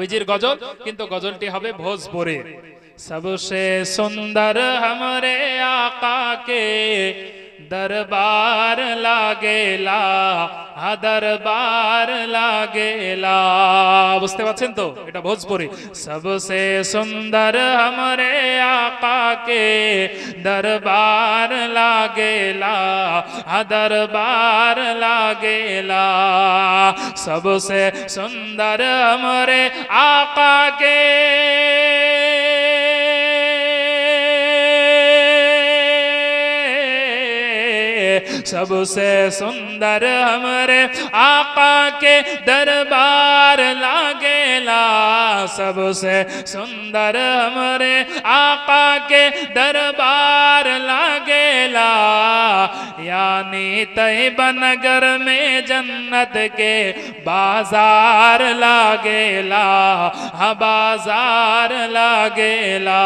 নবীজির গজল, কিন্তু গজলটি হবে ভোজপুরে। सबसे सुंदर हमरे आका के दरबार लागेला, दरबार लागेला। বুঝতে পারছেন তো, এটা ভোজপুরি। सबसे सुंदर हमरे आका के दरबार लागेला, दरबार लागेला। सबसे सुंदर हमरे आका के सबसे सुंदर हमरे आका के दरबार लागेला। सबसे सुंदर हमरे आका के दरबार लागेला। यानी तैयबा नगर में जन्नत के बाजार लागेला, हाँ बाजार लागेला।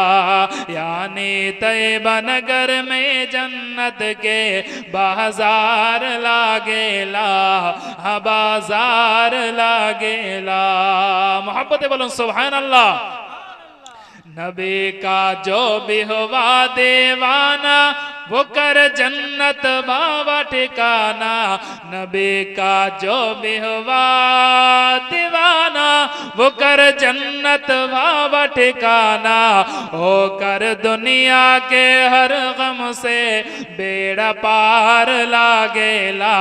यानी तैयबा नगर में जन्नत के बाजार लागेला, हाँ बाजार लागेला। मोहब्बते बोलो सुभान अल्लाह। नबी का जो भी हुआ दीवाना, वो कर जन्नत बाबा ठिकाना। नबी का जो भी हुआ दीवाना, वो कर जन्नत बाबा ठिकाना। ओ कर दुनिया के हर गम से बेड़ा पार लागेला,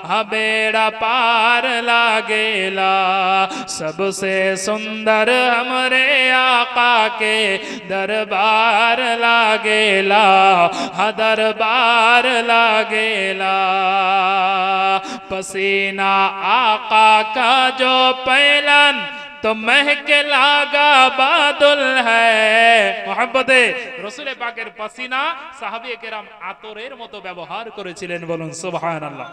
हाँ बेड़ा पार लागेला। सबसे सुंदर हमरे आका के दरबार लागेला, हाँ दरबार लागेला। पसीना आका का जो पैलन, तो महके लागा बादल है। मोहब्बते रसूल पाकेर पसीना साहाबी केराम आतरेर मतो व्यवहार करेছিলেন, বলুন সুবहानाल्लाह।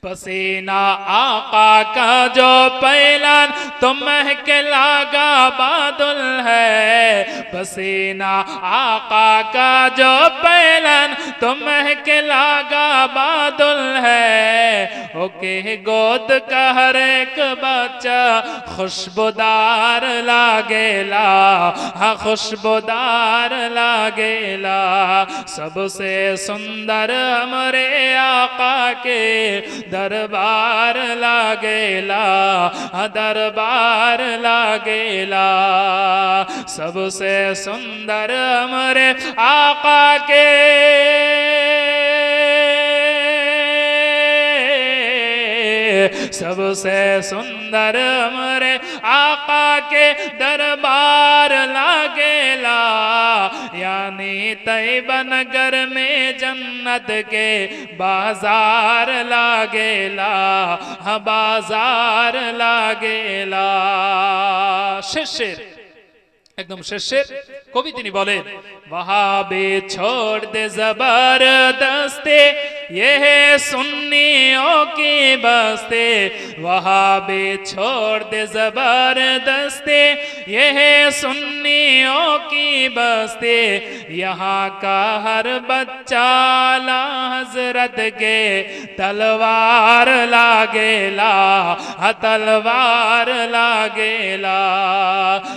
पसीना आका का जो पैलान, तो महके लागा बादल है। पसीना आका का जो पैलान, तो महके लागा बादल है। ओके गोद का हर एक बच्चा खुशबूदार लागेला, हाँ खुशबूदार लागेला। सबसे सुंदर हमरे आका के दरबार लागेला, दरबार लागेला। सबसे सुंदर हमरे आका के सबसे सुंदर हमरे आका के दरबार लागेला। यानी तैयबा नगर में जन्नत के बाजार लागेला, हाँ बाजार लागेला। शेर एकदम शेर कवि তিনি বলেন, वहाँ भी छोड़ दे जबरदस्ती, ये है सुन्नियों की बस्ती। वहाँ भी छोड़ दे जबरदस्ती, ये है सुन्नियों की बस्ती। यहाँ का हर बच्चा आला हजरत के तलवार लागेला, हाँ तलवार लागेला।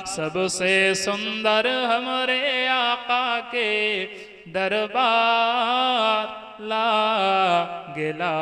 सबसे सुंदर हमरे आका के दरबार लागेला।